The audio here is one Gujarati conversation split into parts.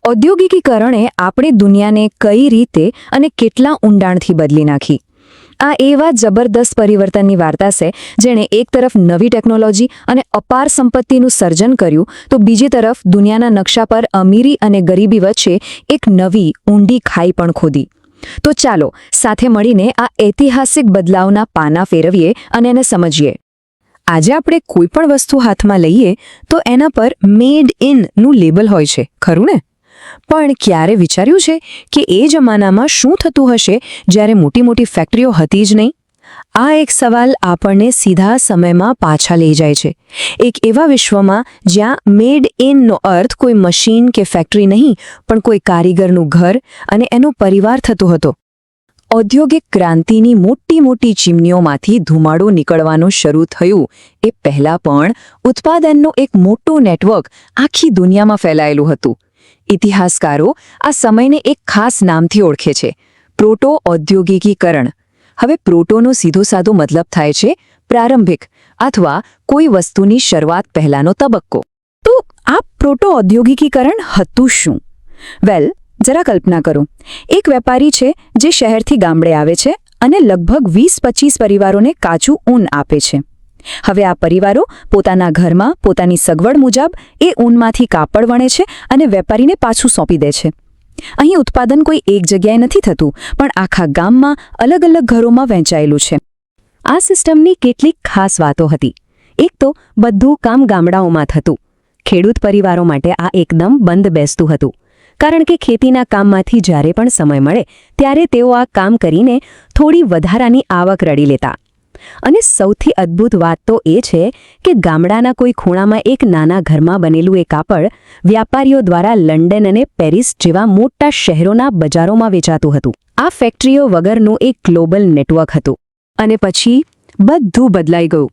ઔદ્યોગિકીકરણે આપણી દુનિયાને કઈ રીતે અને કેટલા ઊંડાણથી બદલી નાખી. આ એવા જબરદસ્ત પરિવર્તનની વાર્તા છે જેણે એક તરફ નવી ટેકનોલોજી અને અપાર સંપત્તિનું સર્જન કર્યું તો બીજી તરફ દુનિયાના નકશા પર અમીરી અને ગરીબી વચ્ચે એક નવી ઊંડી ખાઈ પણ ખોદી. તો ચાલો સાથે મળીને આ ઐતિહાસિક બદલાવના પાના ફેરવીએ અને એને સમજીએ. આજે આપણે કોઈ પણ વસ્તુ હાથમાં લઈએ તો એના પર મેડ ઇન નું લેબલ હોય છે, ખરું ને? પણ ક્યારે વિચાર્યું છે કે એ જમાનામાં શું થતું હશે જ્યારે મોટી મોટી ફેક્ટરીઓ હતી જ નહીં? આ એક સવાલ આપણને સીધા સમયમાં પાછા લઈ જાય છે. એક એવા વિશ્વમાં જ્યાં મેડ ઇનનો અર્થ કોઈ મશીન કે ફેક્ટરી નહીં પણ કોઈ કારીગરનું ઘર અને એનો પરિવાર થતો હતો. ઔદ્યોગિક ક્રાંતિની મોટી મોટી ચીમનીઓમાંથી ધુમાડો નીકળવાનું શરૂ થયું એ પહેલાં પણ ઉત્પાદનનું એક મોટું નેટવર્ક આખી દુનિયામાં ફેલાયેલું હતું. ઇતિહાસકારો આ સમયને એક ખાસ નામથી ઓળખે છે, પ્રોટો ઔદ્યોગિકીકરણ. હવે પ્રોટોનો સીધો સાદો મતલબ થાય છે પ્રારંભિક અથવા કોઈ વસ્તુની શરૂઆત પહેલાનો તબક્કો. તો આ પ્રોટો ઔદ્યોગિકીકરણ હતું શું? વેલ, જરા કલ્પના કરો. એક વેપારી છે જે શહેરથી ગામડે આવે છે અને લગભગ 20-25 પરિવારોને કાચું ઊન આપે છે. હવે આ પરિવારો પોતાના ઘરમાં પોતાની સગવડ મુજબ એ ઊનમાંથી કાપડ વણે છે અને વેપારીને પાછું સોંપી દે છે. અહીં ઉત્પાદન કોઈ એક જગ્યાએ નથી થતું પણ આખા ગામમાં અલગ અલગ ઘરોમાં વહેંચાયેલું છે. આ સિસ્ટમની કેટલીક ખાસ વાતો હતી. એક તો બધું કામ ગામડાઓમાં થતું. ખેડૂત પરિવારો માટે આ એકદમ બંધ બેસતું હતું, કારણ કે ખેતીના કામમાંથી જ્યારે પણ સમય મળે ત્યારે તેઓ આ કામ કરીને થોડી વધારાની આવક રળી લેતા. અને સૌથી અદ્ભુત વાત તો એ છે કે ગામડાના કોઈ ખૂણામાં એક નાના ઘરમાં બનેલું એ કાપડ વ્યાપારીઓ દ્વારા લંડન અને પેરિસ જેવા મોટા શહેરોના બજારોમાં વેચાતું હતું. આ ફેક્ટરીઓ વગરનું એક ગ્લોબલ નેટવર્ક હતું. અને પછી બધું બદલાઈ ગયું.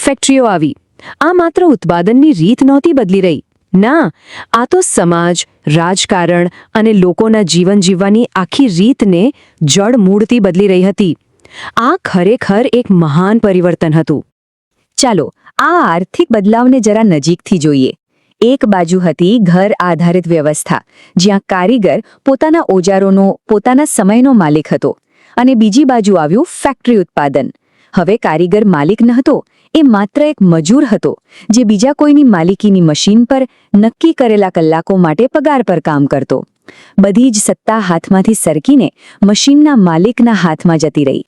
ફેક્ટરીઓ આવી. આ માત્ર ઉત્પાદનની રીત નહોતી બદલી રહી. ના, આ તો સમાજ, રાજકારણ અને લોકોના જીવન જીવવાની આખી રીતને જડમૂળથી બદલી રહી હતી. આ ખરેખર એક મહાન પરિવર્તન હતું. ચાલો આ આર્થિક બદલાવને જરા નજીકથી જોઈએ. એક બાજુ હતી ઘર આધારિત વ્યવસ્થા, જ્યાં કારીગર પોતાના ઓજારોનો, પોતાના સમયનો માલિક હતો. અને બીજી બાજુ આવ્યું ફેક્ટરી ઉત્પાદન. હવે કારીગર માલિક ન હતો, એ માત્ર એક મજૂર હતો જે બીજા કોઈની માલિકીની મશીન પર નક્કી કરેલા કલાકો માટે પગાર પર કામ કરતો. બધી જ સત્તા હાથમાંથી સરકીને મશીનના માલિકના હાથમાં જતી રહી.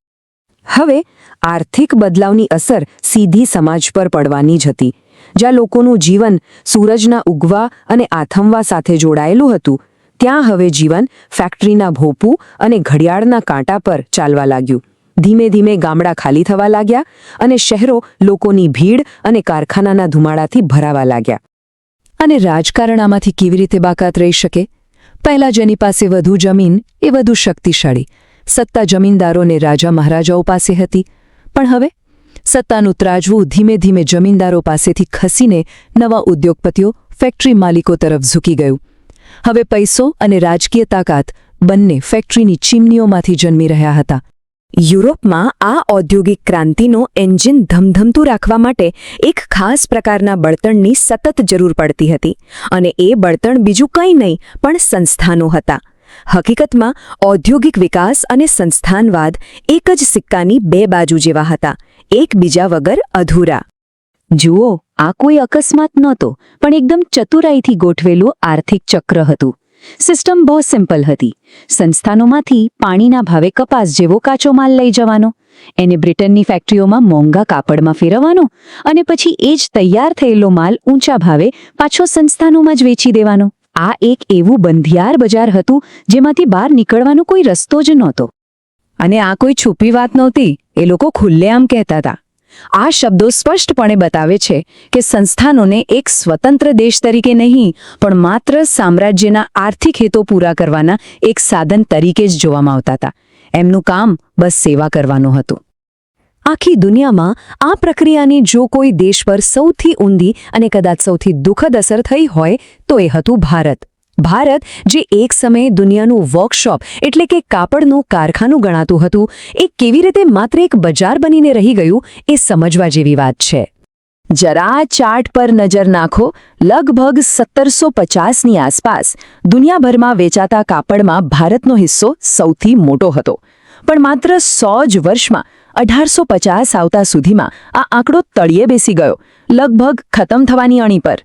હવે આર્થિક બદલાવની અસર સીધી સમાજ પર પડવાની જ હતી. જ્યાં લોકોનું જીવન સૂરજના ઉગવા અને આથમવા સાથે જોડાયેલું હતું, ત્યાં હવે જીવન ફેક્ટરીના ભોપું અને ઘડિયાળના કાંટા પર ચાલવા લાગ્યું. ધીમે ધીમે ગામડા ખાલી થવા લાગ્યા અને શહેરો લોકોની ભીડ અને કારખાનાના ધુમાડાથી ભરાવા લાગ્યા. અને રાજકારણ આમાંથી કેવી રીતે બાકાત રહી શકે? પહેલા જેની પાસે વધુ જમીન એ વધુ શક્તિશાળી. સત્તા જમીનદારોને રાજા મહારાજાઓ પાસે હતી. પણ હવે સત્તાનું ત્રાજવું ધીમે ધીમે જમીનદારો પાસેથી ખસીને નવા ઉદ્યોગપતિઓ, ફેક્ટરી માલિકો તરફ ઝૂકી ગયું. હવે પૈસો અને રાજકીય તાકાત બંને ફેક્ટરીની ચીમનીઓમાંથી જન્મી રહ્યા હતા. યુરોપમાં આ ઔદ્યોગિક ક્રાંતિનો એન્જિન ધમધમતું રાખવા માટે એક ખાસ પ્રકારના બળતણની સતત જરૂર પડતી હતી. અને એ બળતણ બીજું કંઈ નહીં પણ સંસ્થાનો હતા. હકીકતમાં ઔદ્યોગિક વિકાસ અને સંસ્થાનવાદ એક જ સિક્કાની બે બાજુ જેવા હતા, એકબીજા વગર અધૂરા. જુઓ, આ કોઈ અકસ્માત નહોતો, પણ એકદમ ચતુરાઈથી ગોઠવેલું આર્થિક ચક્ર હતું. સિસ્ટમ બહુ સિમ્પલ હતી. સંસ્થાનોમાંથી પાણીના ભાવે કપાસ જેવો કાચો માલ લઈ જવાનો, એને બ્રિટનની ફેક્ટરીઓમાં મોંઘા કાપડમાં ફેરવવાનો અને પછી એ જ તૈયાર થયેલો માલ ઊંચા ભાવે પાછો સંસ્થાનોમાં જ વેચી દેવાનો. આ એક એવું બંધિયાર બજાર હતું જેમાંથી બહાર નીકળવાનો કોઈ રસ્તો જ નહોતો. અને આ કોઈ છુપી વાત નહોતી, એ લોકો ખુલ્લેઆમ કહેતા હતા. આ શબ્દો સ્પષ્ટપણે બતાવે છે કે સંસ્થાનોને એક સ્વતંત્ર દેશ તરીકે નહીં પણ માત્ર સામ્રાજ્યના આર્થિક હેતો પૂરા કરવાના એક સાધન તરીકે જ જોવામાં આવતા હતા. એમનું કામ બસ સેવા કરવાનું હતું. આખી દુનિયામાં આ પ્રક્રિયાની જો કોઈ દેશ પર સૌથી ઊંડી અને કદાચ સૌથી દુઃખદ અસર થઈ હોય તો એ હતું ભારત. ભારત જે એક સમયે દુનિયાનું વર્કશોપ એટલે કે કાપડનું કારખાનું ગણાતું હતું, એ કેવી રીતે માત્ર એક બજાર બનીને રહી ગયું એ સમજવા જેવી વાત છે. જરા આ ચાર્ટ પર નજર નાખો. લગભગ 1750ની આસપાસ દુનિયાભરમાં વેચાતા કાપડમાં ભારતનો હિસ્સો સૌથી મોટો હતો. પણ માત્ર 100 જ વર્ષમાં 1850 આવતા સુધીમાં આ આંકડો તળિયે બેસી ગયો, લગભગ ખતમ થવાની અણી પર.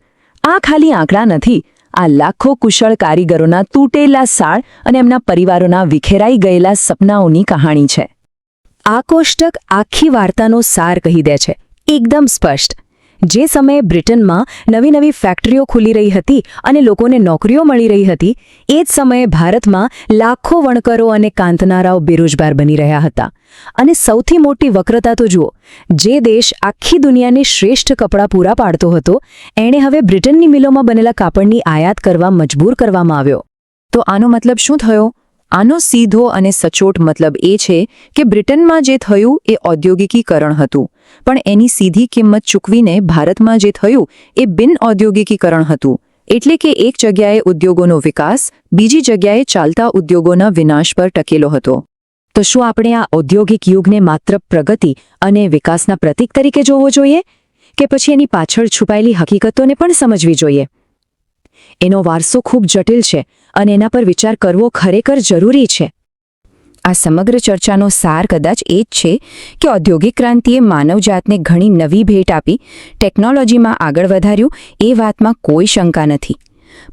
આ ખાલી આંકડા નથી, આ લાખો કુશળ કારીગરોના તૂટેલા સાળ અને એમના પરિવારોના વિખેરાઈ ગયેલા સપનાઓની કહાણી છે. આ કોષ્ટક આખી વાર્તાનો સાર કહી દે છે, એકદમ સ્પષ્ટ. જે સમયે બ્રિટનમાં નવી નવી ફેક્ટરીઓ ખુલી રહી હતી અને લોકોને નોકરીઓ મળી રહી હતી, એ જ સમયે ભારતમાં લાખો વણકરો અને કાંતનારાઓ બેરોજગાર બની રહ્યા હતા. અને સૌથી મોટી વક્રતા તો જુઓ, જે દેશ આખી દુનિયાને શ્રેષ્ઠ કપડાં પૂરા પાડતો હતો, એણે હવે બ્રિટનની મિલોમાં બનેલા કાપડની આયાત કરવા મજબૂર કરવામાં આવ્યો. તો આનો મતલબ શું થયો? આનો સીધો અને સચોટ મતલબ એ છે કે બ્રિટનમાં જે થયું એ ઔદ્યોગિકીકરણ હતું, પણ એની સીધી કિંમત ચૂકવીને ભારતમાં જે થયું એ બિન ઔદ્યોગિકીકરણ હતું. એટલે કે એક જગ્યાએ ઉદ્યોગોનો વિકાસ, બીજી જગ્યાએ ચાલતા ઉદ્યોગોના વિનાશ પર ટકેલો હતો. તો શું આપણે આ ઔદ્યોગિક યુગને માત્ર પ્રગતિ અને વિકાસના પ્રતીક તરીકે જોવો જોઈએ, કે પછી એની પાછળ છુપાયેલી હકીકતોને પણ સમજવી જોઈએ? એનો વારસો ખૂબ જટિલ છે અને એના પર વિચાર કરવો ખરેખર જરૂરી છે. આ સમગ્ર ચર્ચાનો સાર કદાચ એ જ છે કે ઔદ્યોગિક ક્રાંતિએ માનવજાતને ઘણી નવી ભેટ આપી, ટેકનોલોજીમાં આગળ વધાર્યું, એ વાતમાં કોઈ શંકા નથી.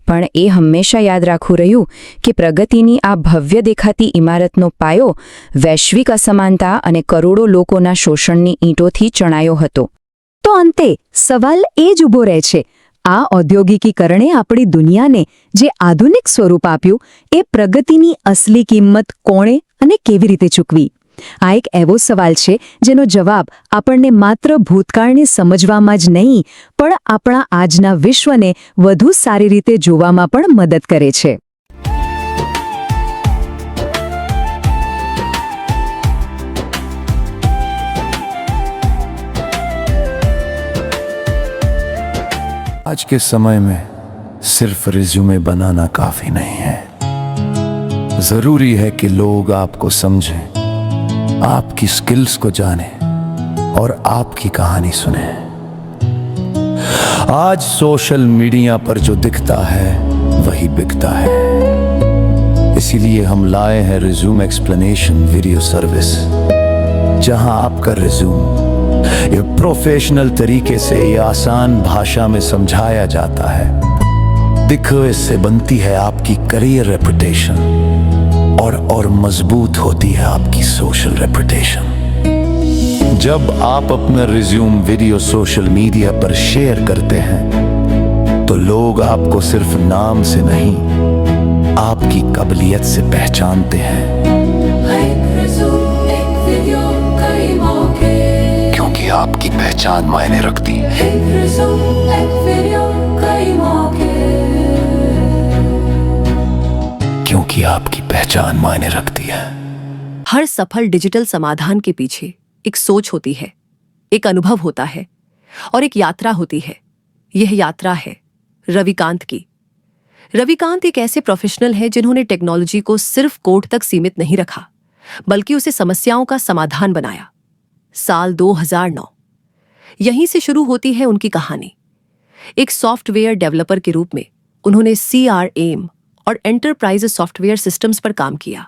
પણ એ હંમેશા યાદ રાખવું રહ્યું કે પ્રગતિની આ ભવ્ય દેખાતી ઇમારતનો પાયો વૈશ્વિક અસમાનતા અને કરોડો લોકોના શોષણની ઈંટોથી ચણાયો હતો. તો અંતે સવાલ એ જ ઊભો રહે છે, આ ઔદ્યોગિકીકરણે આપણી દુનિયાને જે આધુનિક સ્વરૂપ આપ્યું, એ પ્રગતિની અસલી કિંમત કોણે અને કેવી રીતે ચૂકવી? આ એક એવો સવાલ છે જેનો જવાબ આપણને માત્ર ભૂતકાળને સમજવામાં જ નહીં, પણ આપણા આજના વિશ્વને વધુ સારી રીતે જોવામાં પણ મદદ કરે છે. आज के समय में सिर्फ रिज्यूमे बनाना काफी नहीं है. जरूरी है कि लोग आपको समझें, आपकी स्किल्स को जानें और आपकी कहानी सुने. आज सोशल मीडिया पर जो दिखता है वही बिकता है. इसीलिए हम लाए हैं रिज्यूम एक्सप्लेनेशन वीडियो सर्विस, जहां आपका रिज्यूम ये प्रोफेशनल तरीके से ये आसान भाषा में समझाया जाता है. दिखो, इससे बनती है आपकी करियर रेपुटेशन और मजबूत होती है आपकी सोशल रेपुटेशन. जब आप अपना रिज्यूम वीडियो सोशल मीडिया पर शेयर करते हैं तो लोग आपको सिर्फ नाम से नहीं, आपकी काबिलियत से पहचानते हैं. क्योंकि आपकी पहचान मायने रखती है. क्योंकि आपकी पहचान मायने रखती है. हर सफल डिजिटल समाधान के पीछे एक सोच होती है, एक अनुभव होता है और एक यात्रा होती है. यह यात्रा है रविकांत की. रविकांत एक ऐसे प्रोफेशनल हैं जिन्होंने टेक्नोलॉजी को सिर्फ कोड तक सीमित नहीं रखा, बल्कि उसे समस्याओं का समाधान बनाया. साल 2009, यहीं से शुरू होती है उनकी कहानी. एक सॉफ्टवेयर डेवलपर के रूप में उन्होंने CRM और एंटरप्राइज सॉफ्टवेयर सिस्टम्स पर काम किया.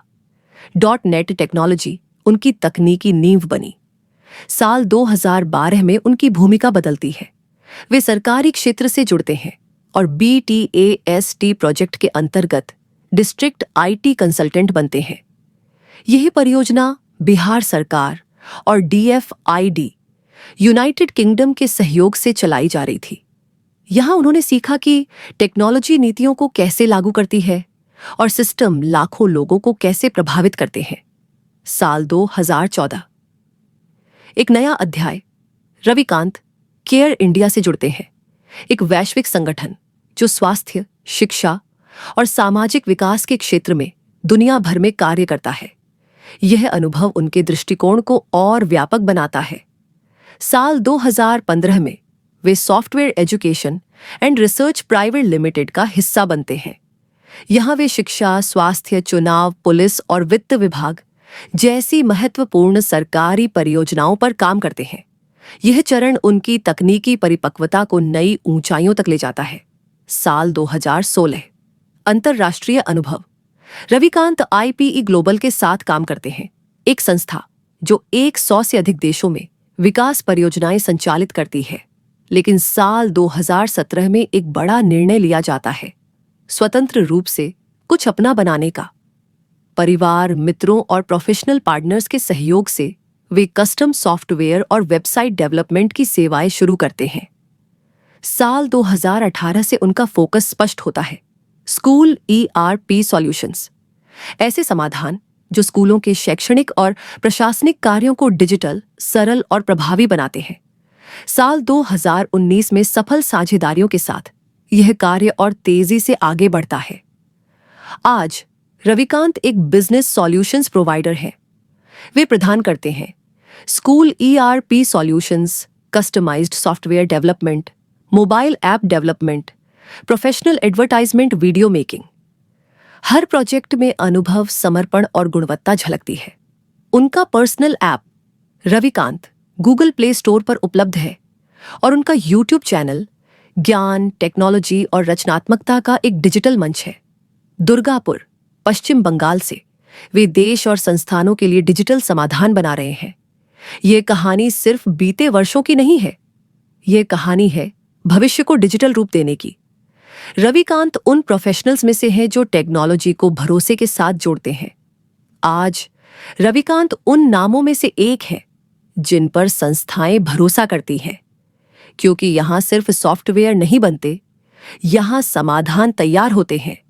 .NET टेक्नोलॉजी उनकी तकनीकी नींव बनी. साल 2012 में उनकी भूमिका बदलती है. वे सरकारी क्षेत्र से जुड़ते हैं और BTAST प्रोजेक्ट के अंतर्गत डिस्ट्रिक्ट IT कंसल्टेंट बनते हैं. यह परियोजना बिहार सरकार और DFID यूनाइटेड किंगडम के सहयोग से चलाई जा रही थी. यहां उन्होंने सीखा कि टेक्नोलॉजी नीतियों को कैसे लागू करती है और सिस्टम लाखों लोगों को कैसे प्रभावित करते हैं. साल 2014, एक नया अध्याय. रविकांत केयर इंडिया से जुड़ते हैं, एक वैश्विक संगठन जो स्वास्थ्य, शिक्षा और सामाजिक विकास के क्षेत्र में दुनिया भर में कार्य करता है. यह अनुभव उनके दृष्टिकोण को और व्यापक बनाता है. साल 2015 में वे software education and research private limited का हिस्सा बनते हैं. यहां वे शिक्षा, स्वास्थ्य, चुनाव, पुलिस और वित्त विभाग जैसी महत्वपूर्ण सरकारी परियोजनाओं पर काम करते हैं. यह चरण उनकी तकनीकी परिपक्वता को नई ऊंचाइयों तक ले जाता है। साल 2016 अंतरराष्ट्रीय अनुभव। रविकांत IPE ग्लोबल के साथ काम करते हैं, एक संस्था जो 100 से अधिक देशों में विकास परियोजनाएं संचालित करती है। लेकिन साल 2017 में एक बड़ा निर्णय लिया जाता है, स्वतंत्र रूप से कुछ अपना बनाने का। परिवार, मित्रों और प्रोफेशनल पार्टनर्स के सहयोग से वे कस्टम सॉफ्टवेयर और वेबसाइट डेवलपमेंट की सेवाएं शुरू करते हैं। साल 2018 से उनका फोकस स्पष्ट होता है, स्कूल ERP सॉल्यूशंस, ऐसे समाधान जो स्कूलों के शैक्षणिक और प्रशासनिक कार्यों को डिजिटल, सरल और प्रभावी बनाते हैं। साल 2019 में सफल साझेदारियों के साथ यह कार्य और तेजी से आगे बढ़ता है। आज रविकांत एक बिजनेस सॉल्यूशंस प्रोवाइडर हैं। वे प्रदान करते हैं school ERP solutions, customized software development, mobile app development, professional advertisement, video making. हर प्रोजेक्ट में अनुभव, समर्पण और गुणवत्ता झलकती है। उनका personal app Ravikant Google play store पर उपलब्ध है और उनका YouTube चैनल ज्ञान, टेक्नोलॉजी और रचनात्मकता का एक डिजिटल मंच है। दुर्गापुर, पश्चिम बंगाल से वे देश और संस्थानों के लिए डिजिटल समाधान बना रहे हैं। ये कहानी सिर्फ बीते वर्षों की नहीं है, ये कहानी है भविष्य को डिजिटल रूप देने की। रविकांत उन प्रोफेशनल्स में से हैं जो टेक्नोलॉजी को भरोसे के साथ जोड़ते हैं। आज रविकांत उन नामों में से एक है जिन पर संस्थाएं भरोसा करती हैं, क्योंकि यहां सिर्फ सॉफ्टवेयर नहीं बनते, यहां समाधान तैयार होते हैं।